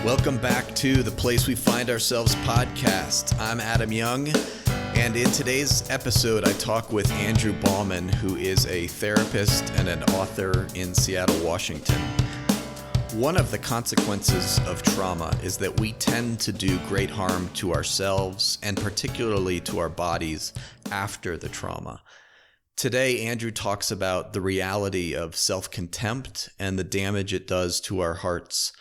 Welcome back to the Place We Find Ourselves podcast. I'm Adam Young, and in today's episode, I talk with Andrew Bauman, who is a therapist and an author in Seattle, Washington. One of the consequences of trauma is that we tend to do great harm to ourselves and particularly to our bodies after the trauma. Today, Andrew talks about the reality of self-contempt and the damage it does to our hearts.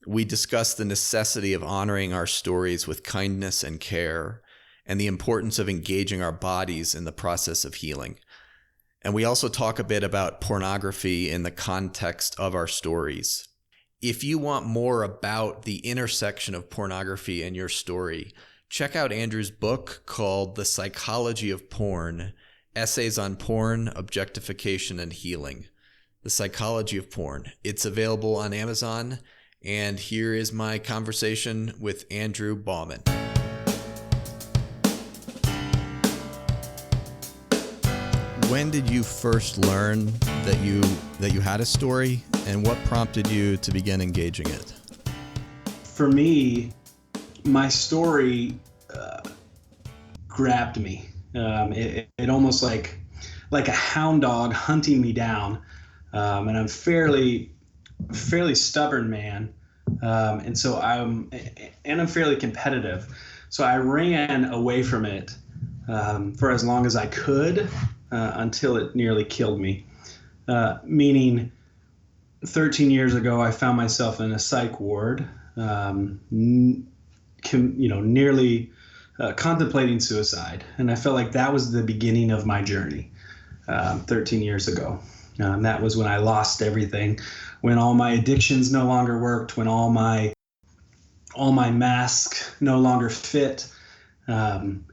We discuss the necessity of honoring our stories with kindness and care, and the importance of engaging our bodies in the process of healing. And we also talk a bit about pornography in the context of our stories. If you want more about the intersection of pornography and your story, check out Andrew's book called The Psychology of Porn: Essays on Porn, Objectification, and Healing. The Psychology of Porn. It's available on Amazon. And here is my conversation with Andrew Bauman. When did you first learn that you had a story, and what prompted you to begin engaging it? For me, my story grabbed me. It almost like a hound dog hunting me down, and I'm fairly stubborn man, and so I'm fairly competitive. So I ran away from it for as long as I could until it nearly killed me. Meaning, 13 years ago, I found myself in a psych ward, nearly contemplating suicide, and I felt like that was the beginning of my journey. 13 years ago. That was when I lost everything, when all my addictions no longer worked, when all my masks no longer fit, and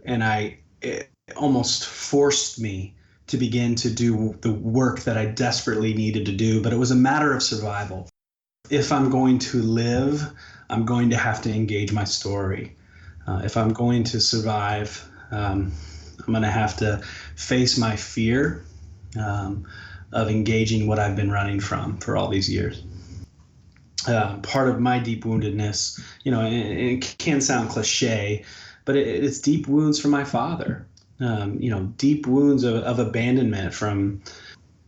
it almost forced me to begin to do the work that I desperately needed to do. But it was a matter of survival. If I'm going to live, I'm going to have to engage my story. If I'm going to survive, I'm going to have to face my fear of engaging what I've been running from for all these years. Part of my deep woundedness, it can sound cliche, but it's deep wounds from my father. Deep wounds of abandonment from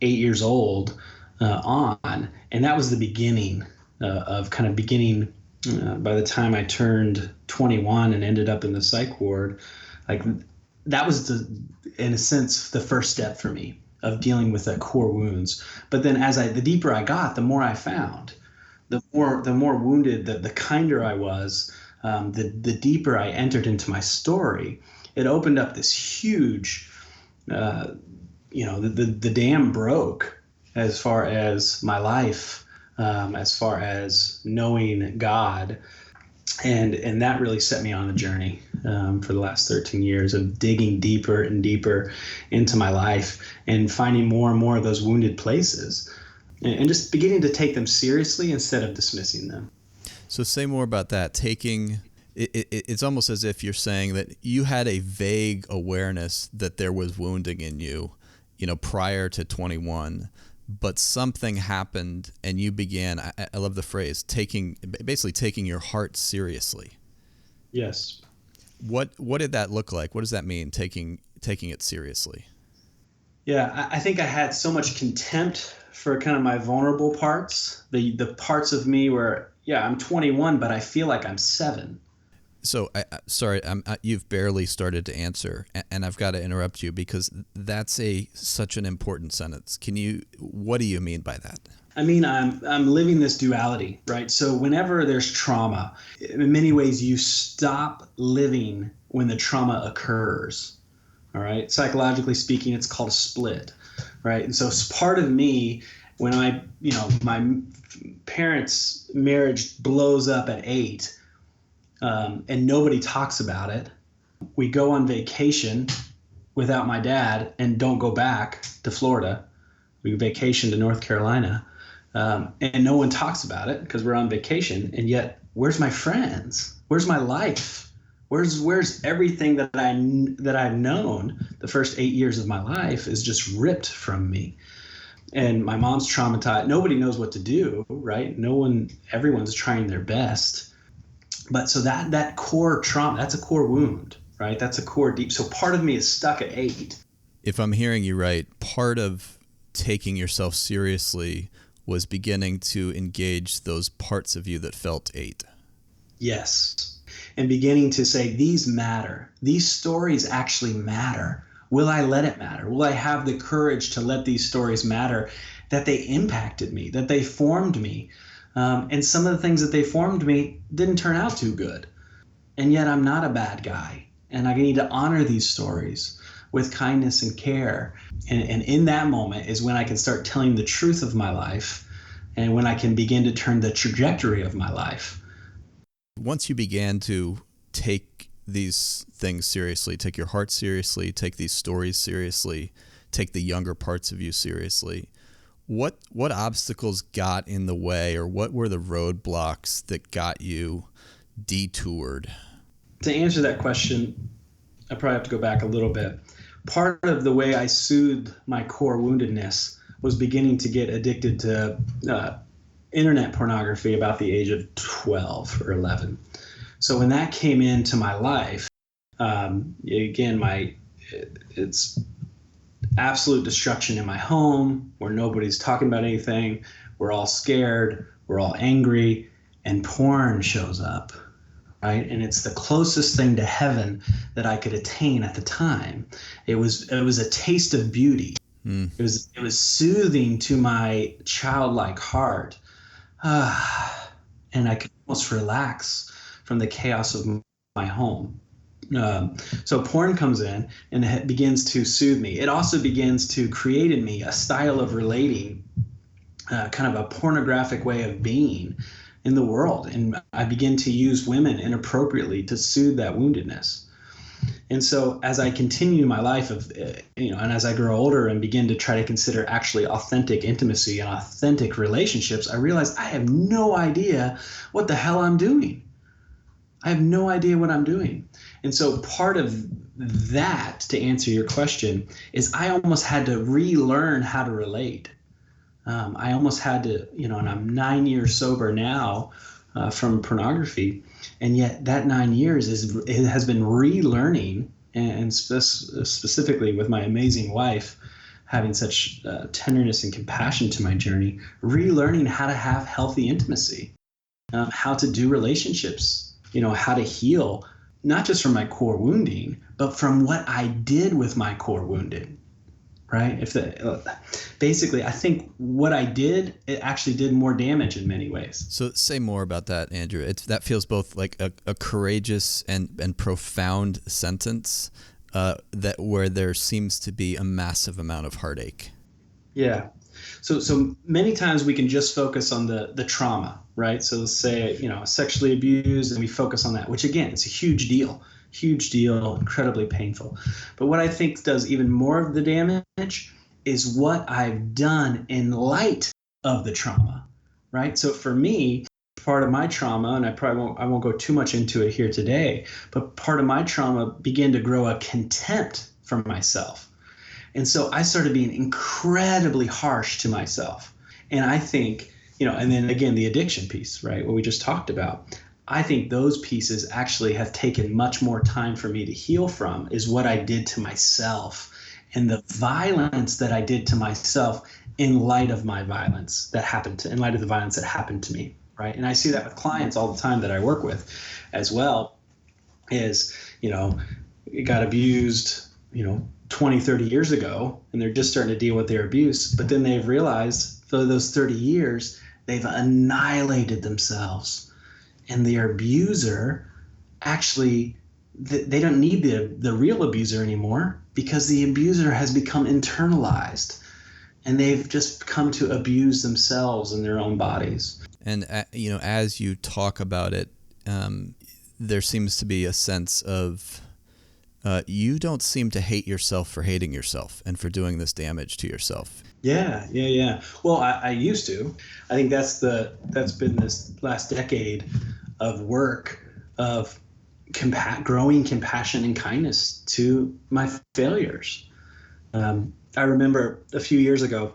8 years old on, and that was the beginning by the time I turned 21 and ended up in the psych ward. Like that was in a sense the first step for me of dealing with that core wounds. But then the deeper I got, the more I found, the more wounded, the kinder I was, the deeper I entered into my story. It opened up this huge, the dam broke as far as my life, as far as knowing God. And that really set me on a journey for the last 13 years of digging deeper and deeper into my life and finding more and more of those wounded places and just beginning to take them seriously instead of dismissing them. So say more about that. It's almost as if you're saying that you had a vague awareness that there was wounding in you, prior to 21. But something happened and you began, I love the phrase, taking your heart seriously. Yes. What did that look like? What does that mean, taking it seriously? Yeah, I think I had so much contempt for kind of my vulnerable parts, the parts of me where, I'm 21, but I feel like I'm 7. So, you've barely started to answer, and I've got to interrupt you because that's such an important sentence. What do you mean by that? I mean, I'm living this duality, right? So whenever there's trauma, in many ways you stop living when the trauma occurs, all right? Psychologically speaking, it's called a split, right? And so it's part of me when my parents' marriage blows up at 8, and nobody talks about it. We go on vacation without my dad and don't go back to Florida. We vacation to North Carolina, and no one talks about it because we're on vacation. And yet, where's my friends? Where's my life? Where's everything that I've known the first 8 years of my life is just ripped from me. And my mom's traumatized. Nobody knows what to do, right? Everyone's trying their best. But so that core trauma, that's a core wound, right? That's a core deep. So part of me is stuck at 8. If I'm hearing you right, part of taking yourself seriously was beginning to engage those parts of you that felt 8. Yes. And beginning to say, these matter. These stories actually matter. Will I let it matter? Will I have the courage to let these stories matter, that they impacted me, that they formed me? And some of the things that they formed me didn't turn out too good. And yet I'm not a bad guy. And I need to honor these stories with kindness and care. And in that moment is when I can start telling the truth of my life, and when I can begin to turn the trajectory of my life. Once you began to take these things seriously, take your heart seriously, take these stories seriously, take the younger parts of you seriously, what obstacles got in the way, or what were the roadblocks that got you detoured? To answer that question, I probably have to go back a little bit. Part of the way I soothed my core woundedness was beginning to get addicted to internet pornography about the age of 12 or 11. So when that came into my life, again, it's absolute destruction in my home where nobody's talking about anything. We're all scared. We're all angry, and porn shows up. Right? And it's the closest thing to heaven that I could attain at the time. It was a taste of beauty. It was soothing to my childlike heart. And I could almost relax from the chaos of my home. So porn comes in and it begins to soothe me. It also begins to create in me a style of relating, kind of a pornographic way of being in the world. And I begin to use women inappropriately to soothe that woundedness. And so as I continue my life and as I grow older and begin to try to consider actually authentic intimacy and authentic relationships, I realize I have no idea what the hell I'm doing. I have no idea what I'm doing. And so part of that, to answer your question, is I almost had to relearn how to relate. I almost had to, and I'm 9 years sober now from pornography, and yet that 9 years has been relearning, and specifically with my amazing wife, having such tenderness and compassion to my journey, relearning how to have healthy intimacy, how to do relationships, how to heal, not just from my core wounding, but from what I did with my core wounded. Right? Basically, I think what I did, it actually did more damage in many ways. So say more about that, Andrew. That feels both like a courageous and profound sentence that where there seems to be a massive amount of heartache. Yeah. So many times we can just focus on the trauma, right? So let's say, sexually abused, and we focus on that, which again, it's a huge deal, incredibly painful. But what I think does even more of the damage is what I've done in light of the trauma, right? So for me, part of my trauma, and I won't go too much into it here today, but part of my trauma began to grow a contempt for myself. And so I started being incredibly harsh to myself. And I think, and then again, the addiction piece, right? What we just talked about. I think those pieces actually have taken much more time for me to heal from, is what I did to myself and the violence that I did to myself in light of my violence that happened in light of the violence that happened to me, right? And I see that with clients all the time that I work with as well, is, got abused, 20, 30 years ago, and they're just starting to deal with their abuse, but then they've realized for those 30 years, they've annihilated themselves. And their abuser actually, they don't need the real abuser anymore, because the abuser has become internalized, and they've just come to abuse themselves in their own bodies. And, as you talk about it, there seems to be a sense of you don't seem to hate yourself for hating yourself and for doing this damage to yourself. Yeah. Well, I used to. I think that's been this last decade of work of growing compassion and kindness to my failures. I remember a few years ago,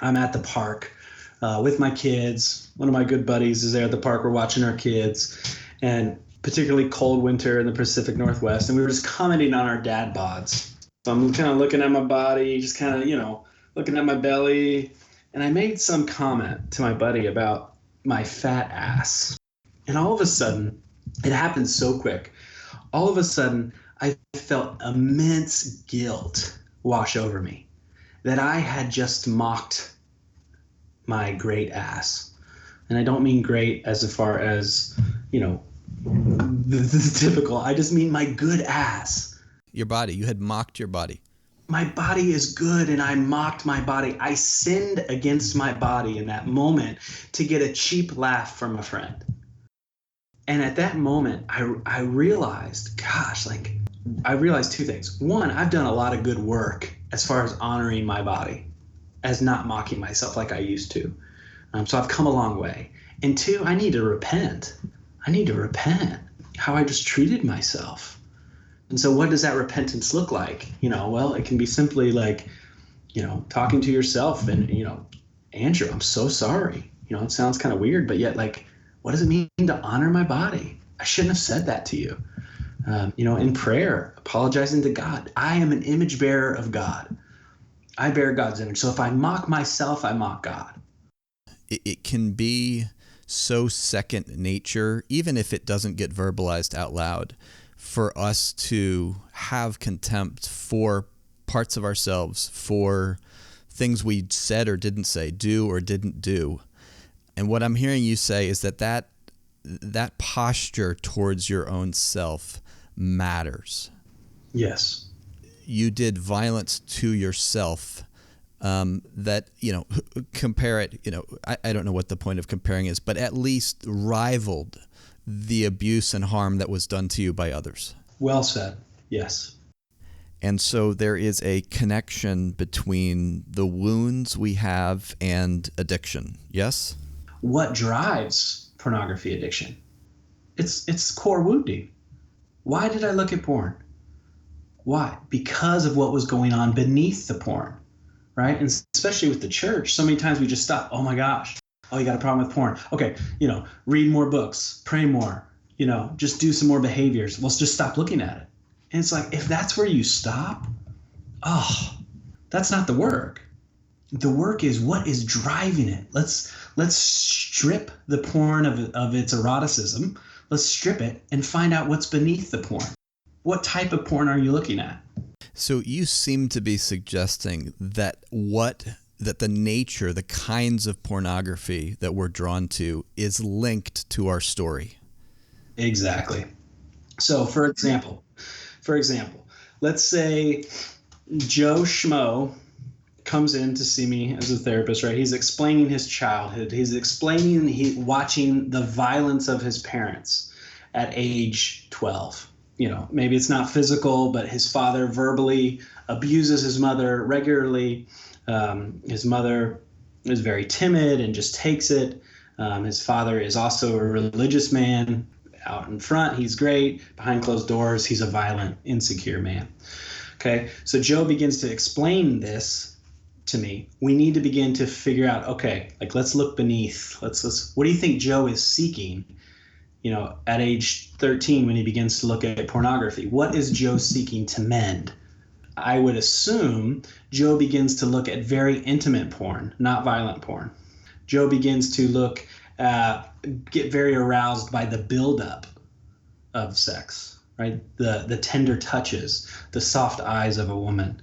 I'm at the park with my kids. One of my good buddies is there at the park. We're watching our kids. and particularly cold winter in the Pacific Northwest. And we were just commenting on our dad bods. So I'm kind of looking at my body, just kind of, looking at my belly. And I made some comment to my buddy about my fat ass. And all of a sudden, it happened so quick. All of a sudden, I felt immense guilt wash over me that I had just mocked my great ass. And I don't mean great as far as, the typical. I just mean my good ass. Your body. You had mocked your body. My body is good, and I mocked my body. I sinned against my body in that moment to get a cheap laugh from a friend. And at that moment, I realized, I realized two things. One, I've done a lot of good work as far as honoring my body, as not mocking myself like I used to. So I've come a long way. And two, I need to repent. How I just treated myself. And so what does that repentance look like? Well, it can be simply like, talking to yourself and, Andrew, I'm so sorry. It sounds kind of weird, but yet what does it mean to honor my body? I shouldn't have said that to you. In prayer, apologizing to God. I am an image bearer of God. I bear God's image. So if I mock myself, I mock God. It can be so second nature, even if it doesn't get verbalized out loud, for us to have contempt for parts of ourselves, for things we said or didn't say, do or didn't do. And what I'm hearing you say is that posture towards your own self matters. Yes. You did violence to yourself that, compare it, I don't know what the point of comparing is, but at least rivaled the abuse and harm that was done to you by others. Well said. Yes. And so there is a connection between the wounds we have and addiction. Yes? What drives pornography addiction? It's core wounding. Why did I look at porn? Why? Because of what was going on beneath the porn, right? And especially with the church, so many times we just stop. Oh my gosh. Oh, you got a problem with porn. Okay, read more books, pray more, just do some more behaviors. Let's just stop looking at it. And it's like, if that's where you stop, that's not the work. The work is what is driving it. Let's strip the porn of its eroticism. Let's strip it and find out what's beneath the porn. What type of porn are you looking at? So you seem to be suggesting that the nature, the kinds of pornography that we're drawn to is linked to our story. Exactly. So for example, let's say Joe Schmo comes in to see me as a therapist, right? He's explaining his childhood. He's explaining watching the violence of his parents at age 12. Maybe it's not physical, but his father verbally abuses his mother regularly. His mother is very timid and just takes it. His father is also a religious man. Out in front, he's great. Behind closed doors, he's a violent, insecure man. Okay, so Joe begins to explain this to me. We need to begin to figure out, okay, let's look beneath. Let's. What do you think Joe is seeking? At age 13 when he begins to look at pornography, what is Joe seeking to mend? I would assume Joe begins to look at very intimate porn, not violent porn. Joe begins to get very aroused by the buildup of sex, right? The tender touches, the soft eyes of a woman.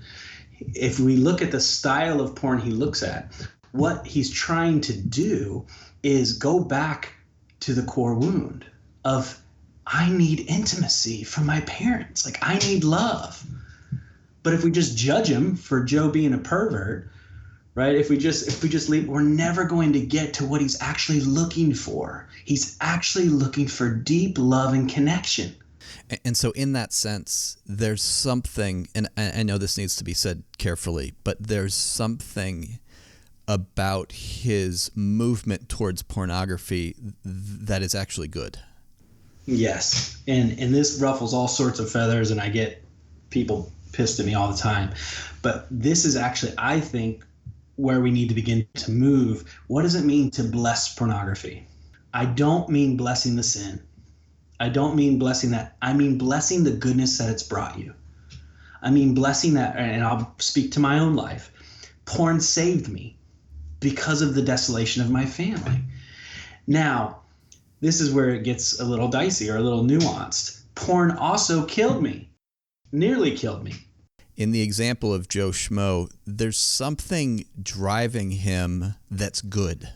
If we look at the style of porn he looks at, what he's trying to do is go back to the core wound of, I need intimacy from my parents. I need love. But if we just judge him for Joe being a pervert, right? If we just leave, we're never going to get to what he's actually looking for. He's actually looking for deep love and connection. And so in that sense, there's something, and I know this needs to be said carefully, but there's something about his movement towards pornography that is actually good. Yes. And this ruffles all sorts of feathers, and I get people pissed at me all the time. But this is actually, I think, where we need to begin to move. What does it mean to bless pornography? I don't mean blessing the sin. I don't mean blessing that. I mean blessing the goodness that it's brought you. I mean blessing that, and I'll speak to my own life. Porn saved me because of the desolation of my family. Now, this is where it gets a little dicey or a little nuanced. Porn also killed me, nearly killed me. In the example of Joe Schmo, there's something driving him that's good.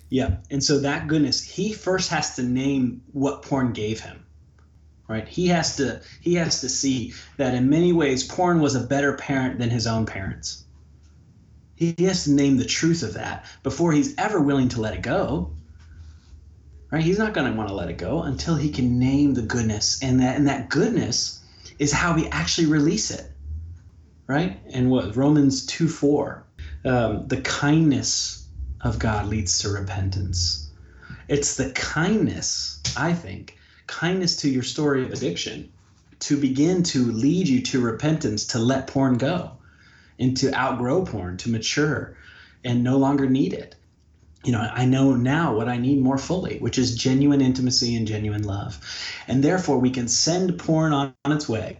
Yeah. And so that goodness, he first has to name what porn gave him, right? He has to see that in many ways, porn was a better parent than his own parents. He has to name the truth of that before he's ever willing to let it go. Right? He's not going to want to let it go until he can name the goodness, and that goodness is how we actually release it. Right? And what Romans 2:4, the kindness of God leads to repentance. It's the kindness, I think, kindness to your story of addiction, to begin to lead you to repentance, to let porn go, and to outgrow porn, to mature and no longer need it. I know now what I need more fully, which is genuine intimacy and genuine love. And therefore, we can send porn on its way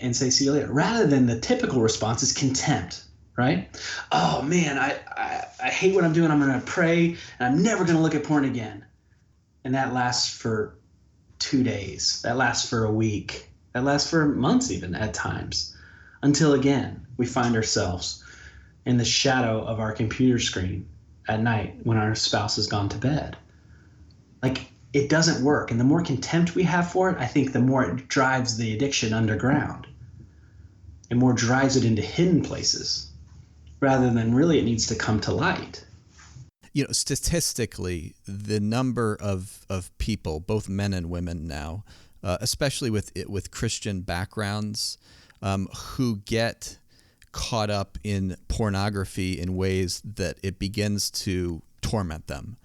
and say, see you later, rather than the typical response is contempt, right? Oh, man, I hate what I'm doing. I'm going to pray, and I'm never going to look at porn again. And that lasts for 2 days. That lasts for a week. That lasts for months even at times, until again, we find ourselves in the shadow of our computer screen at night when our spouse has gone to bed. Like, it doesn't work. And the more contempt we have for it, I think the more it drives the addiction underground and more drives it into hidden places rather than really it needs to come to light. Statistically, the number of people, both men and women now, especially with Christian backgrounds, who get caught up in pornography in ways that it begins to torment them.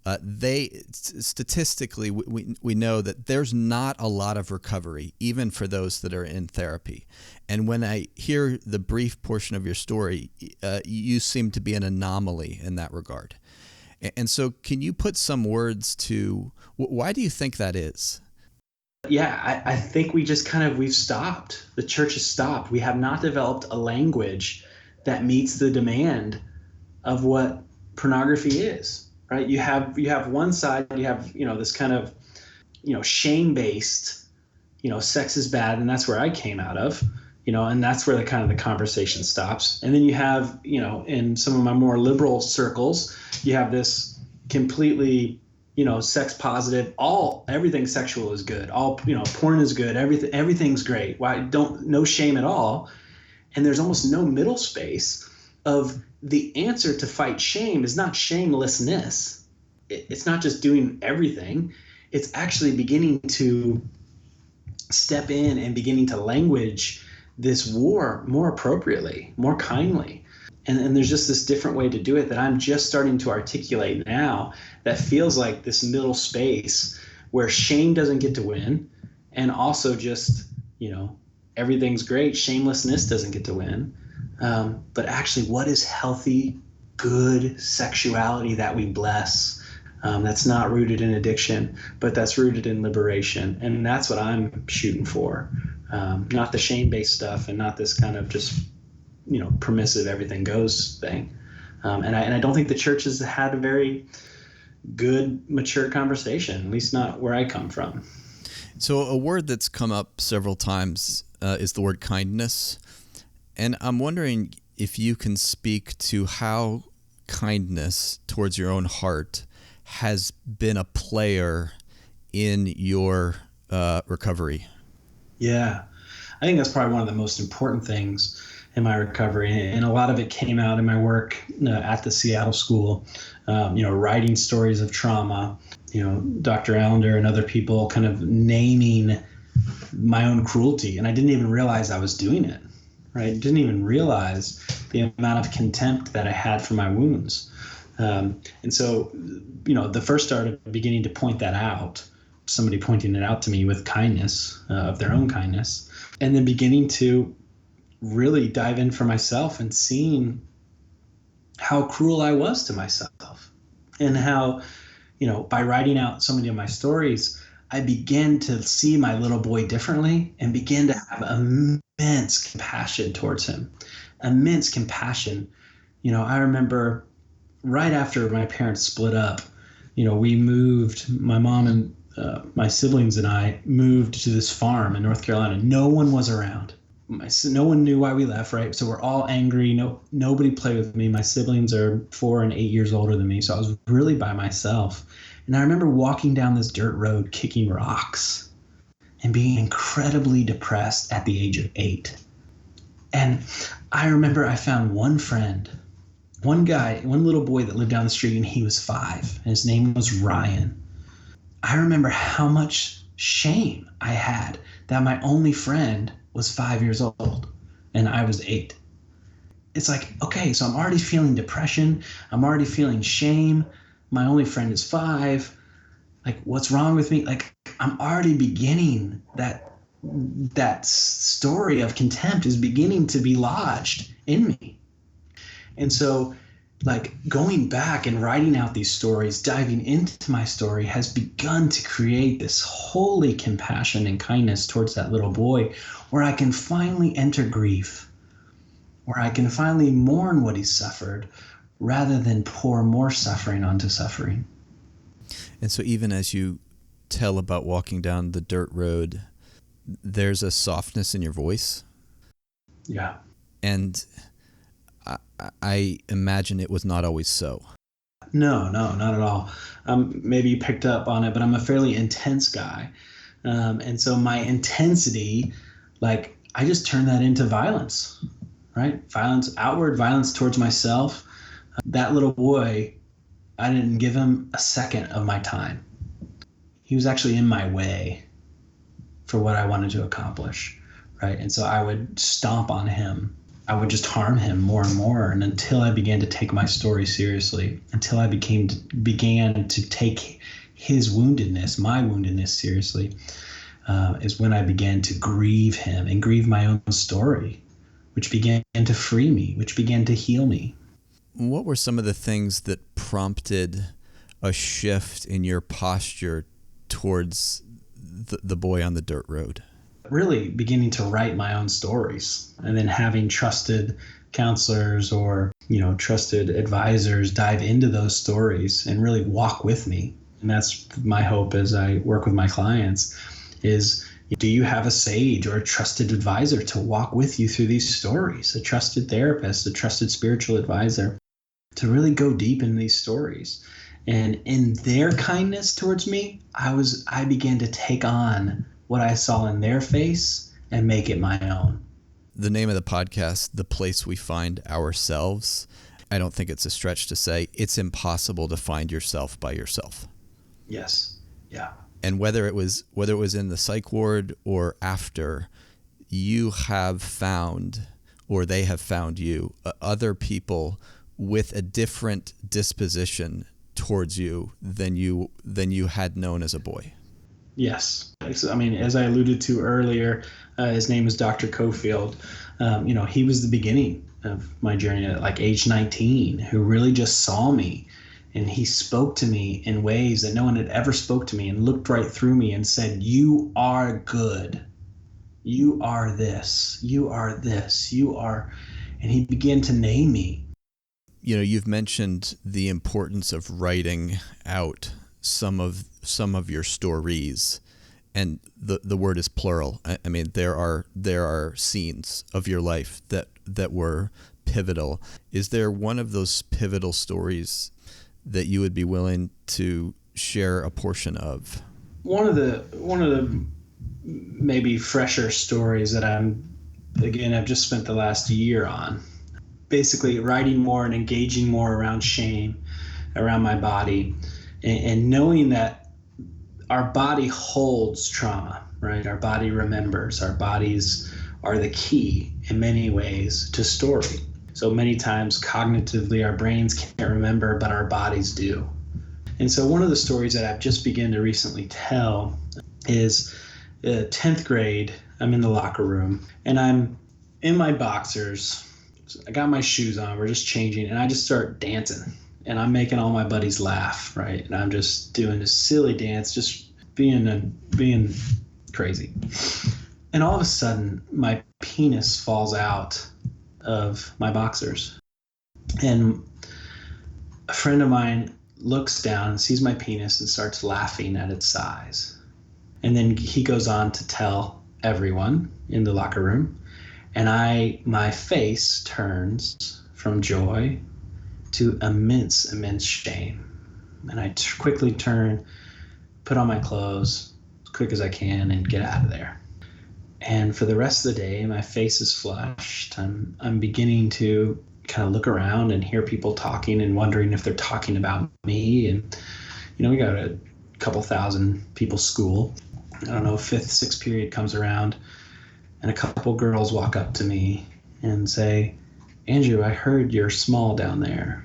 Statistically, we know that there's not a lot of recovery, even for those that are in therapy. And when I hear the brief portion of your story, you seem to be an anomaly in that regard. And so can you put some words to why do you think that is? Yeah, I think we just we've stopped. The church has stopped. We have not developed a language that meets the demand of what pornography is, right? You have one side, you have, this shame-based, sex is bad, and that's where I came out of, and that's where the conversation stops. And then you have, in some of my more liberal circles, you have this completely sex positive, everything sexual is good. Porn is good. Everything's great. No shame at all. And there's almost no middle space of the answer to fight shame is not shamelessness. It's not just doing everything. It's actually beginning to step in and beginning to language this war more appropriately, more kindly. And there's just this different way to do it that I'm just starting to articulate now that feels like this middle space where shame doesn't get to win, and also just, everything's great. Shamelessness doesn't get to win. But actually, what is healthy, good sexuality that we bless? That's not rooted in addiction, but that's rooted in liberation. And that's what I'm shooting for. Not the shame-based stuff and not this kind of just permissive everything goes thing. And I don't think the church has had a very good, mature conversation, at least not where I come from. So a word that's come up several times is the word kindness. And I'm wondering if you can speak to how kindness towards your own heart has been a player in your recovery. Yeah, I think that's probably one of the most important things in my recovery, and a lot of it came out in my work at the Seattle School, writing stories of trauma, Dr. Allender and other people kind of naming my own cruelty, and I didn't even realize I was doing it, right? Didn't even realize the amount of contempt that I had for my wounds. And so, the first start of beginning to point that out, somebody pointing it out to me with kindness, of their own kindness, and then beginning to really dive in for myself and seeing how cruel I was to myself, and how, by writing out so many of my stories, I began to see my little boy differently and began to have immense compassion towards him. Immense compassion. I remember right after my parents split up, we moved, my mom and my siblings and I moved to this farm in North Carolina. No one was around. No one knew why we left, right? So we're all angry. Nobody played with me. My siblings are 4 and 8 years older than me. So I was really by myself. And I remember walking down this dirt road, kicking rocks and being incredibly depressed at the age of 8. And I remember I found one friend, one guy, one little boy that lived down the street, and he was 5. And his name was Ryan. I remember how much shame I had that my only friend was 5 years old and I was 8. It's like, okay, so I'm already feeling depression. I'm already feeling shame. My only friend is 5. Like, what's wrong with me? Like, I'm already beginning that story of contempt is beginning to be lodged in me. And so, like, going back and writing out these stories, diving into my story has begun to create this holy compassion and kindness towards that little boy, where I can finally enter grief, where I can finally mourn what he suffered rather than pour more suffering onto suffering. And so even as you tell about walking down the dirt road, there's a softness in your voice. Yeah. And I imagine it was not always so. No, not at all. Maybe you picked up on it, but I'm a fairly intense guy. And so my intensity, like, I just turn that into violence, right? Violence, outward violence towards myself. That little boy, I didn't give him a second of my time. He was actually in my way for what I wanted to accomplish, right? And so I would stomp on him. I would just harm him more and more. And until I began to take my story seriously, until I began to take his woundedness, my woundedness seriously, is when I began to grieve him and grieve my own story, which began to free me, which began to heal me. What were some of the things that prompted a shift in your posture towards the boy on the dirt road? Really beginning to write my own stories, and then having trusted counselors or, trusted advisors dive into those stories and really walk with me. And that's my hope as I work with my clients is, do you have a sage or a trusted advisor to walk with you through these stories, a trusted therapist, a trusted spiritual advisor to really go deep in these stories? And in their kindness towards me, I began to take on what I saw in their face and make it my own. The name of the podcast, The Place We Find Ourselves, I don't think it's a stretch to say it's impossible to find yourself by yourself. Yes. Yeah. And whether it was in the psych ward or after, you have found, or they have found you, other people with a different disposition towards you than you had known as a boy. Yes. I mean, as I alluded to earlier, his name is Dr. Cofield. He was the beginning of my journey at like age 19, who really just saw me, and he spoke to me in ways that no one had ever spoke to me, and looked right through me and said, "You are good. You are this. You are this. You are," and he began to name me. You've mentioned the importance of writing out some of your stories, and the word is plural. I mean, there are scenes of your life that were pivotal. Is there one of those pivotal stories that you would be willing to share a portion of? One of the maybe fresher stories that I've just spent the last year on, basically writing more and engaging more around shame, around my body, and knowing that our body holds trauma, right? Our body remembers. Our bodies are the key in many ways to story. So many times cognitively our brains can't remember, but our bodies do. And so one of the stories that I've just begun to recently tell is 10th grade. I'm in the locker room and I'm in my boxers. I got my shoes on. We're just changing and I just start dancing and I'm making all my buddies laugh, right? And I'm just doing this silly dance, just being crazy. And all of a sudden, my penis falls out of my boxers. And a friend of mine looks down and sees my penis and starts laughing at its size. And then he goes on to tell everyone in the locker room. And my face turns from joy to immense shame. And I quickly turn, put on my clothes as quick as I can, and get out of there. And for the rest of the day, my face is flushed. I'm beginning to kind of look around and hear people talking and wondering if they're talking about me. And, we got a couple thousand people school. I don't know, 5th, 6th period comes around, and a couple girls walk up to me and say, "Andrew, I heard you're small down there."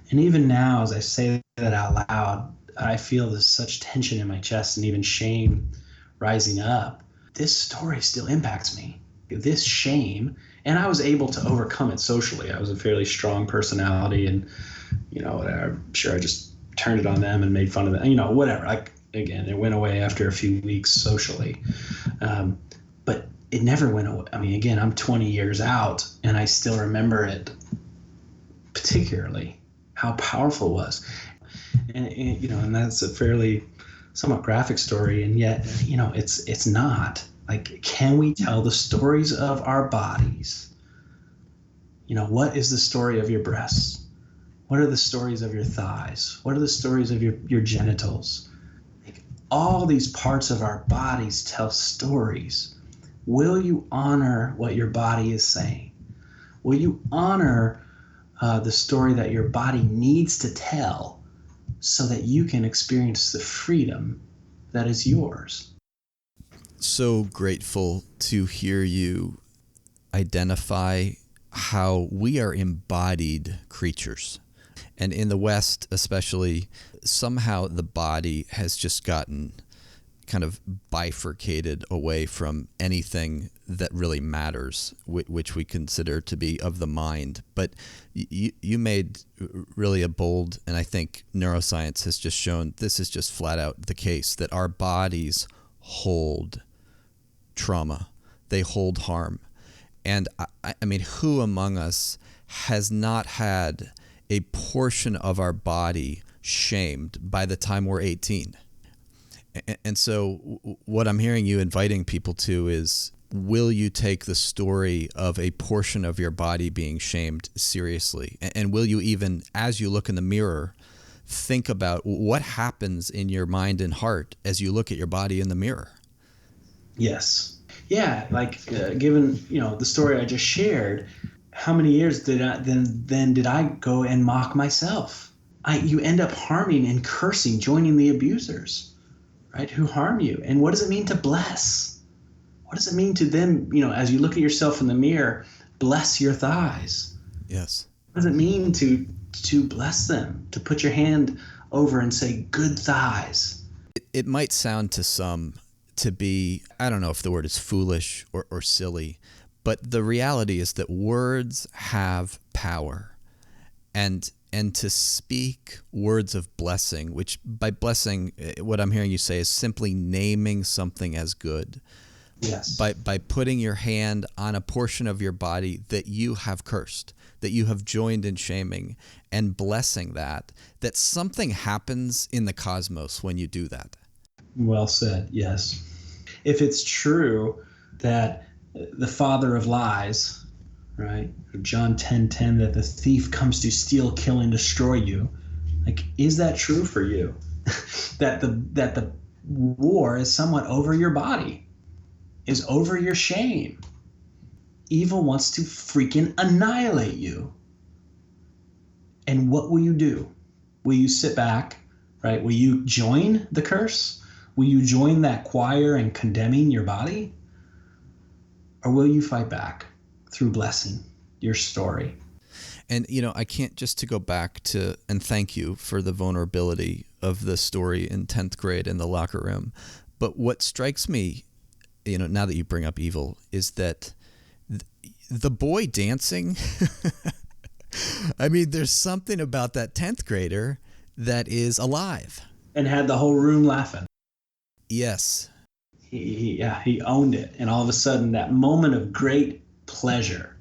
And even now, as I say that out loud, I feel there's such tension in my chest and even shame rising up. This story still impacts me. This shame, and I was able to overcome it socially. I was a fairly strong personality, and I'm sure I just turned it on them and made fun of them. Whatever. Again, it went away after a few weeks socially, but it never went away. I mean, again, I'm 20 years out, and I still remember it particularly, how powerful it was. And that's a fairly somewhat graphic story, and yet, it's not. Can we tell the stories of our bodies? What is the story of your breasts? What are the stories of your thighs? What are the stories of your genitals? All these parts of our bodies tell stories. Will you honor what your body is saying? Will you honor the story that your body needs to tell so that you can experience the freedom that is yours? So grateful to hear you identify how we are embodied creatures. And in the West, especially, somehow the body has just gotten kind of bifurcated away from anything that really matters, which we consider to be of the mind. But you made really a bold, and I think neuroscience has just shown this is just flat out the case, that our bodies hold trauma. They hold harm. And I mean, who among us has not had a portion of our body shamed by the time we're 18? And so what I'm hearing you inviting people to is, will you take the story of a portion of your body being shamed seriously? And will you even, as you look in the mirror, think about what happens in your mind and heart as you look at your body in the mirror? Yes. Yeah. Given, the story I just shared, how many years did I go and mock myself? You end up harming and cursing, joining the abusers, right? Who harm you. And what does it mean to bless? What does it mean to them, as you look at yourself in the mirror, bless your thighs? Yes. What does it mean to bless them, to put your hand over and say, good thighs? It might sound to some to be, I don't know if the word is foolish or silly, but the reality is that words have power. And to speak words of blessing, which by blessing, what I'm hearing you say is simply naming something as good. Yes. By putting your hand on a portion of your body that you have cursed, that you have joined in shaming, and blessing that something happens in the cosmos when you do that. Well said, yes. If it's true that the father of lies, right, John 10:10, that the thief comes to steal, kill, and destroy you, is that true for you? that the war is somewhat over your body, is over your shame. Evil wants to freaking annihilate you. And what will you do? Will you sit back, right? Will you join the curse? Will you join that choir in condemning your body? Or will you fight back through blessing your story? And, I can't just to go back to, and thank you for the vulnerability of the story in 10th grade in the locker room. But what strikes me, now that you bring up evil, is that the boy dancing, I mean, there's something about that 10th grader that is alive. And had the whole room laughing. Yes. He owned it. And all of a sudden, that moment of great pleasure,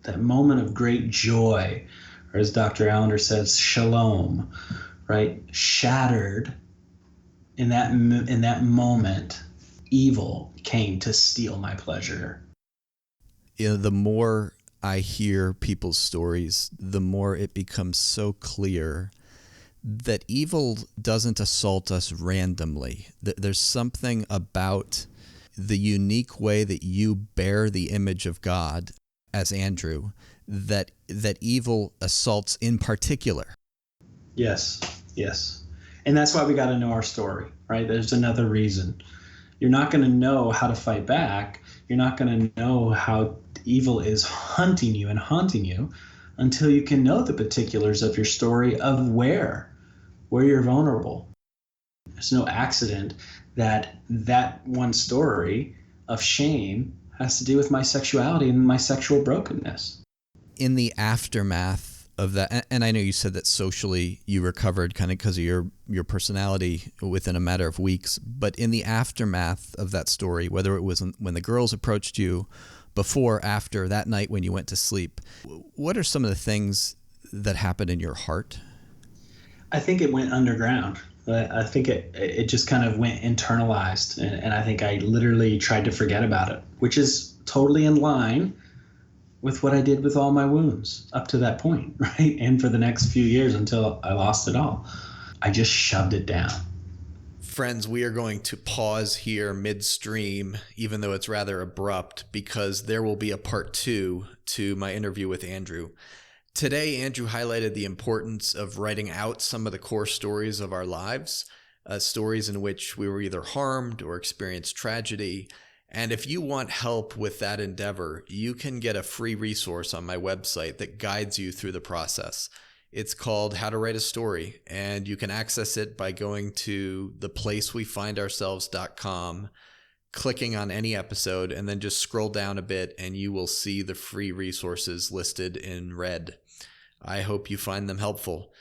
that moment of great joy, or as Dr. Allender says, shalom, right? Shattered in that moment, evil came to steal my pleasure. The more I hear people's stories, the more it becomes so clear that evil doesn't assault us randomly. There's something about the unique way that you bear the image of God as Andrew that evil assaults in particular. Yes. And that's why we got to know our story, right? There's another reason. You're not going to know how to fight back. You're not going to know how evil is hunting you and haunting you until you can know the particulars of your story of where you're vulnerable. It's no accident that one story of shame has to do with my sexuality and my sexual brokenness. In the aftermath of that, and I know you said that socially you recovered kind of because of your personality within a matter of weeks, but in the aftermath of that story, whether it was when the girls approached you, before, after, that night when you went to sleep, what are some of the things that happened in your heart? I think it went underground. I think it just kind of went internalized, and I think I literally tried to forget about it, which is totally in line with what I did with all my wounds up to that point, right? And for the next few years until I lost it all, I just shoved it down. Friends, we are going to pause here midstream, even though it's rather abrupt, because there will be a part 2 to my interview with Andrew. Today, Andrew highlighted the importance of writing out some of the core stories of our lives, stories in which we were either harmed or experienced tragedy. And if you want help with that endeavor, you can get a free resource on my website that guides you through the process. It's called How to Write a Story, and you can access it by going to theplacewefindourselves.com, clicking on any episode, and then just scroll down a bit and you will see the free resources listed in red. I hope you find them helpful.